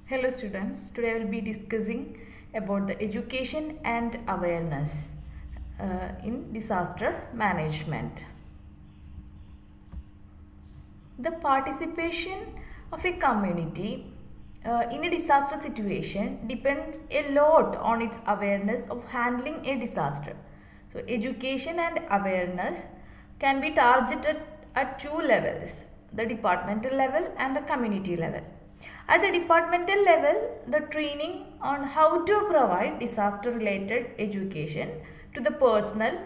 Hello students, today I will be discussing about the education and awareness in disaster management. The participation of a community in a disaster situation depends a lot on its awareness of handling a disaster. So education and awareness can be targeted at two levels, the departmental level and the community level. At the departmental level, the training on how to provide disaster related education to the personnel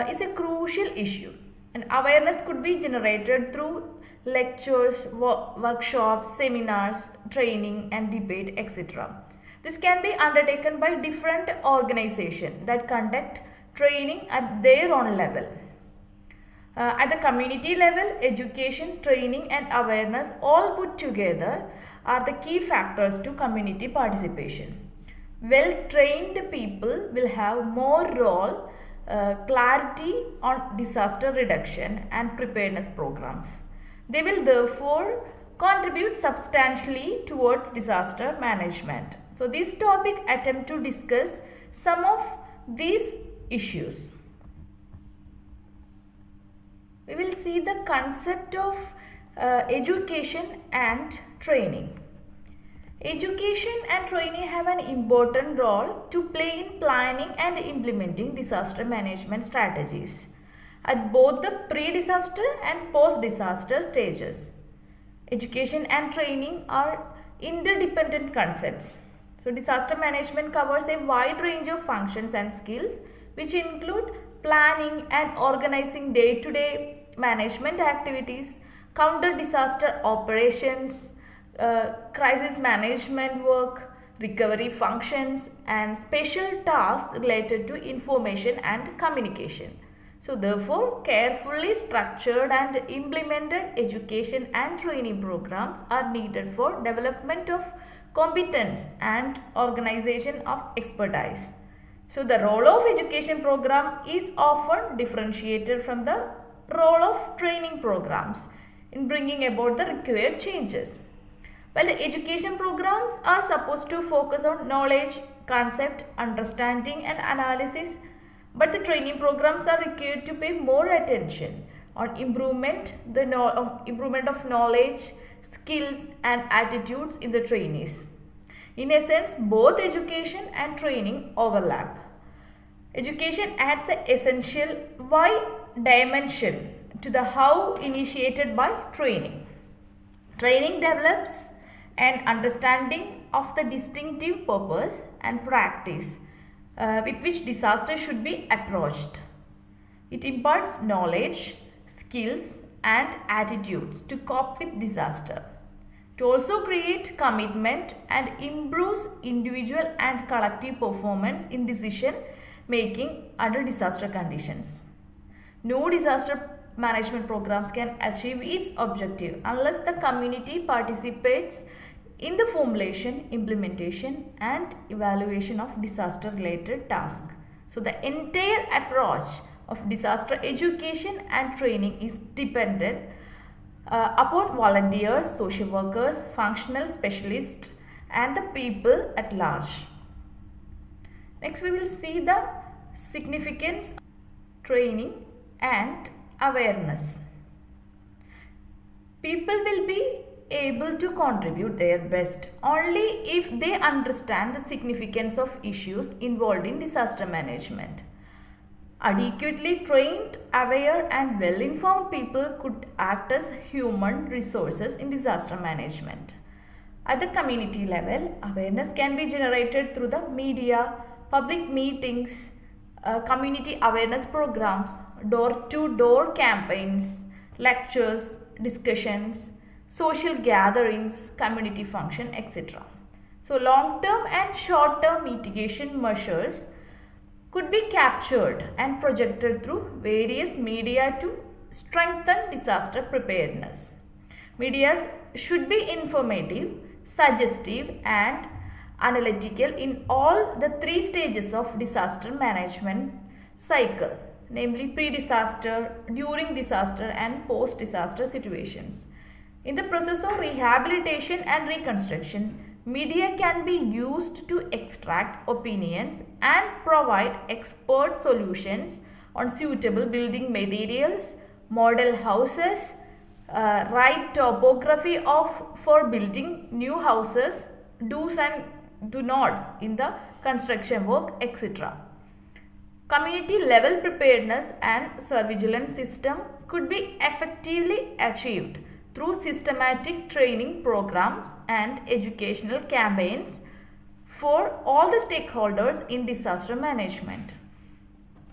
is a crucial issue. And awareness could be generated through lectures, workshops, seminars, training and debate, etc. This can be undertaken by different organizations that conduct training at their own level. At the community level, education, training and awareness all put together are the key factors to community participation. Well-trained people will have more role, clarity on disaster reduction and preparedness programs. They will therefore contribute substantially towards disaster management. So this topic attempt to discuss some of these issues. We will see the concept of education and training. Education and training have an important role to play in planning and implementing disaster management strategies at both the pre-disaster and post-disaster stages. Education and training are interdependent concepts. So disaster management covers a wide range of functions and skills which include planning and organizing day-to-day management activities, counter-disaster operations, crisis management work, recovery functions and special tasks related to information and communication. So therefore, carefully structured and implemented education and training programs are needed for development of competence and organization of expertise. So the role of education program is often differentiated from the role of training programs in bringing about the required changes. While the education programs are supposed to focus on knowledge, concept, understanding and analysis, but the training programs are required to pay more attention on improvement of knowledge, skills and attitudes in the trainees. In a sense, both education and training overlap. Education adds an essential why dimension to the how initiated by training. Training develops an understanding of the distinctive purpose and practice with which disaster should be approached. It imparts knowledge, skills and attitudes to cope with disaster. It also creates commitment and improves individual and collective performance in decision making under disaster conditions. No disaster management programs can achieve its objective unless the community participates in the formulation, implementation and evaluation of disaster related tasks. So the entire approach of disaster education and training is dependent upon volunteers, social workers, functional specialists and the people at large. Next we will see the significance of training and awareness. People will be able to contribute their best only if they understand the significance of issues involved in disaster management. Adequately trained, aware and well-informed people could act as human resources in disaster management. At the community level, awareness can be generated through the media, public meetings, community awareness programs, door-to-door campaigns, lectures, discussions, social gatherings, community function, etc. So long-term and short-term mitigation measures could be captured and projected through various media to strengthen disaster preparedness. Media should be informative, suggestive and analytical in all the three stages of disaster management cycle, namely pre-disaster, during disaster and post-disaster situations. In the process of rehabilitation and reconstruction, Media can be used to extract opinions and provide expert solutions on suitable building materials, model houses, right topography for building new houses, do's and do nots in the construction work, etc. Community level preparedness and surveillance system could be effectively achieved through systematic training programs and educational campaigns for all the stakeholders in disaster management.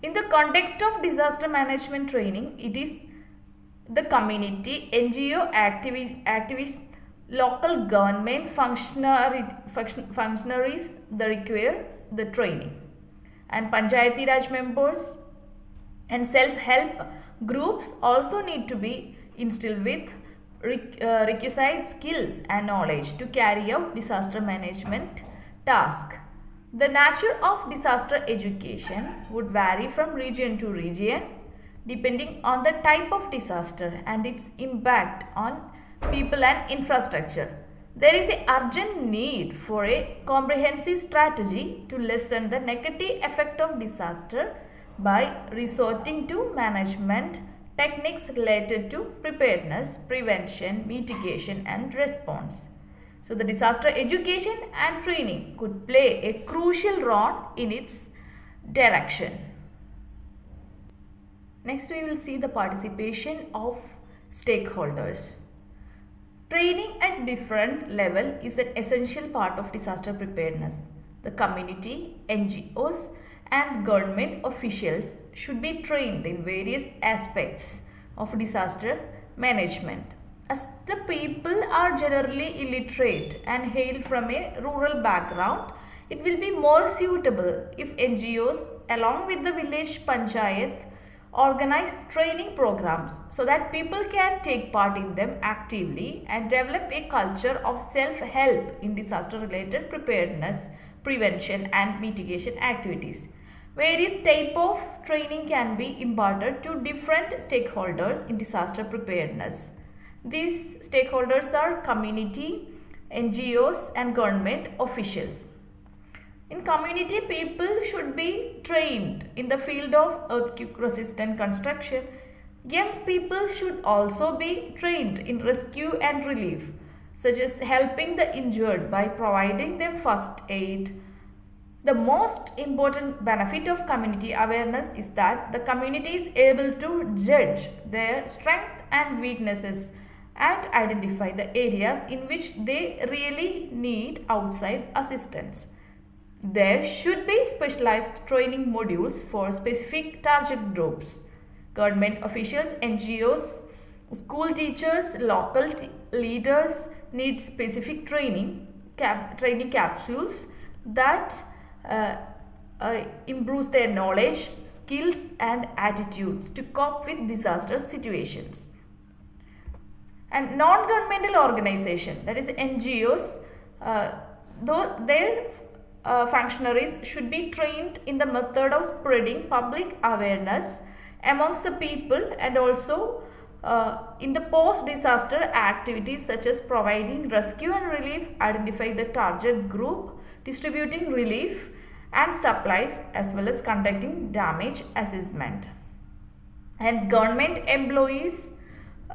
In the context of disaster management training, it is the community, NGO activists, local government functionaries that require the training, and Panchayati Raj members and self-help groups also need to be instilled with requisite skills and knowledge to carry out disaster management task. The nature of disaster education would vary from region to region depending on the type of disaster and its impact on people and infrastructure. There is an urgent need for a comprehensive strategy to lessen the negative effect of disaster by resorting to management techniques related to preparedness, prevention, mitigation and response. So the disaster education and training could play a crucial role in its direction. Next we will see the participation of stakeholders. Training at different level is an essential part of disaster preparedness. The community, NGOs and government officials should be trained in various aspects of disaster management. As the people are generally illiterate and hail from a rural background, it will be more suitable if NGOs along with the village panchayat organize training programs so that people can take part in them actively and develop a culture of self-help in disaster related preparedness, prevention and mitigation activities. Various type of training can be imparted to different stakeholders in disaster preparedness. These stakeholders are community, NGOs and government officials. In community, people should be trained in the field of earthquake resistant construction. Young people should also be trained in rescue and relief, such as helping the injured by providing them first aid. The most important benefit of community awareness is that the community is able to judge their strengths and weaknesses and identify the areas in which they really need outside assistance. There should be specialized training modules for specific target groups. Government officials, NGOs, school teachers, local leaders need specific training capsules that improves their knowledge, skills and attitudes to cope with disaster situations. And non-governmental organization, that is NGOs, their functionaries should be trained in the method of spreading public awareness amongst the people and also in the post-disaster activities such as providing rescue and relief, identify the target group, distributing relief and supplies as well as conducting damage assessment. And government employees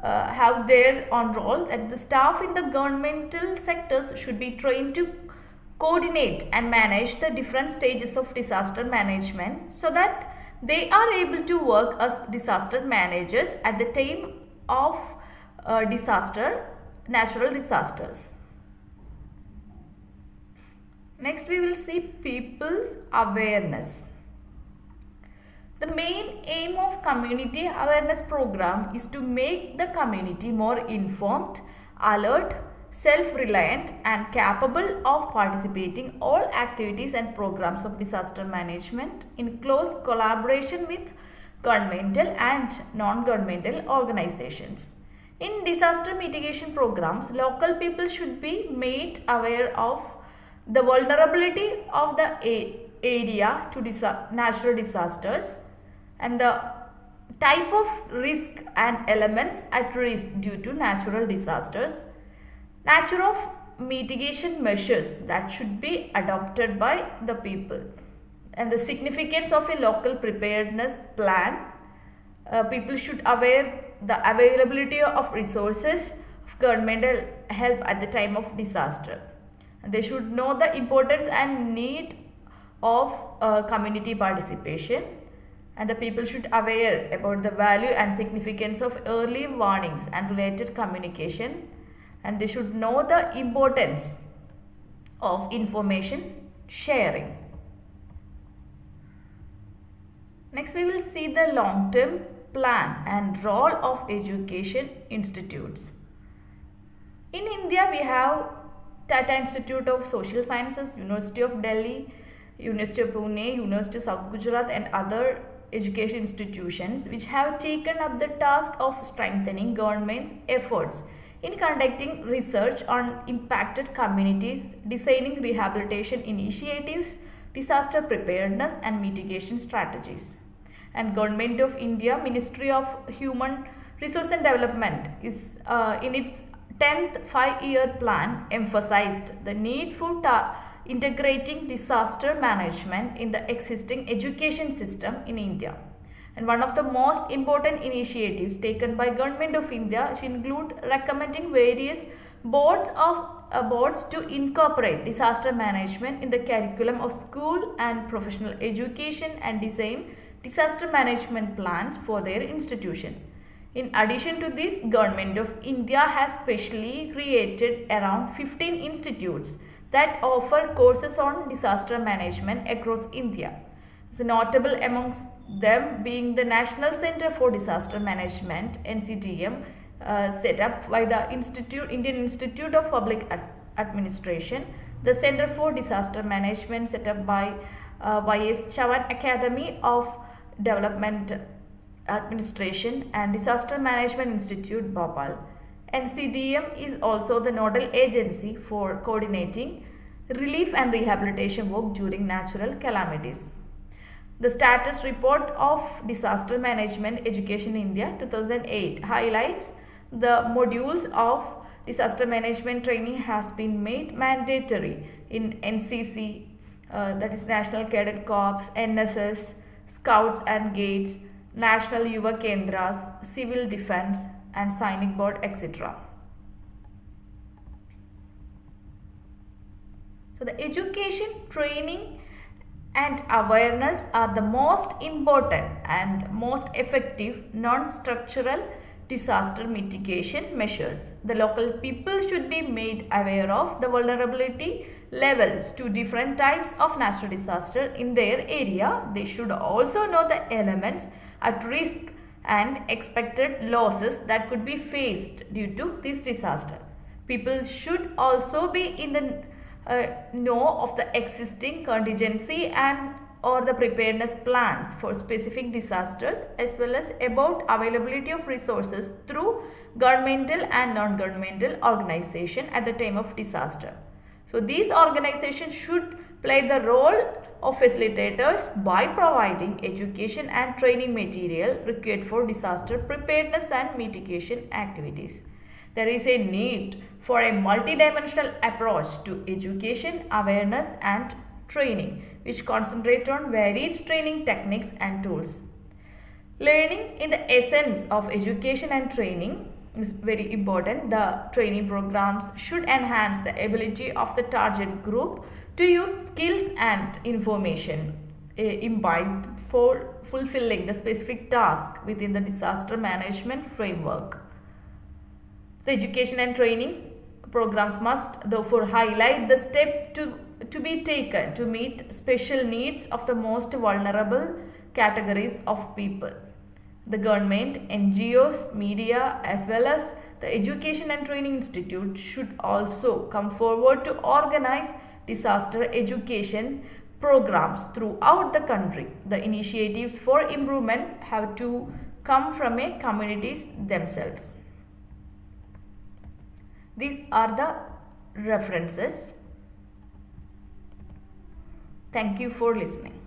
have their own role, that the staff in the governmental sectors should be trained to coordinate and manage the different stages of disaster management so that they are able to work as disaster managers at the time of natural disasters. Next we will see people's awareness. The main aim of community awareness program is to make the community more informed, alert, self-reliant and capable of participating all activities and programs of disaster management in close collaboration with governmental and non-governmental organizations. In disaster mitigation programs, local people should be made aware of the vulnerability of the area to natural disasters and the type of risk and elements at risk due to natural disasters, nature of mitigation measures that should be adopted by the people. And the significance of a local preparedness plan. People should aware the availability of resources of governmental help at the time of disaster. And they should know the importance and need of community participation, and the people should aware about the value and significance of early warnings and related communication, and they should know the importance of information sharing. Next, we will see the long-term plan and role of education institutes. In India, we have Tata Institute of Social Sciences, University of Delhi, University of Pune, University of South Gujarat, and other education institutions which have taken up the task of strengthening government's efforts in conducting research on impacted communities, designing rehabilitation initiatives, disaster preparedness and mitigation strategies. And Government of India, Ministry of Human Resource and Development is in its 10th 5-year plan emphasized the need for integrating disaster management in the existing education system in India. And one of the most important initiatives taken by Government of India include recommending various boards to incorporate disaster management in the curriculum of school and professional education and design disaster management plans for their institution. In addition to this, Government of India has specially created around 15 institutes that offer courses on disaster management across India. The notable amongst them being the National Center for Disaster Management (NCDM) set up by the Indian Institute of Public Administration, the Center for Disaster Management set up by Y.S. Chavan Academy of Development Administration and Disaster Management Institute, Bhopal. NCDM is also the nodal agency for coordinating relief and rehabilitation work during natural calamities. The status report of Disaster Management Education in India 2008 highlights the modules of disaster management training has been made mandatory in NCC, that is National Cadet Corps, NSS, Scouts and Guides, National Yuva Kendras, Civil Defense and Sainik Board, etc. So the education, training and awareness are the most important and most effective non-structural disaster mitigation measures. The local people should be made aware of the vulnerability levels to different types of natural disaster in their area. They should also know the elements at risk and expected losses that could be faced due to this disaster. People should also be in the know of the existing contingency and or the preparedness plans for specific disasters, as well as about availability of resources through governmental and non-governmental organization at the time of disaster. So these organizations should play the role of facilitators by providing education and training material required for disaster preparedness and mitigation activities. There is a need for a multidimensional approach to education, awareness and training, which concentrate on varied training techniques and tools. Learning in the essence of education and training is very important. The training programs should enhance the ability of the target group to use skills and information imbibed for fulfilling the specific task within the disaster management framework. The education and training programs must therefore highlight the step to be taken to meet special needs of the most vulnerable categories of people. The government, NGOs, media as well as the Education and Training Institute should also come forward to organize disaster education programs throughout the country. The initiatives for improvement have to come from a communities themselves. These are the references. Thank you for listening.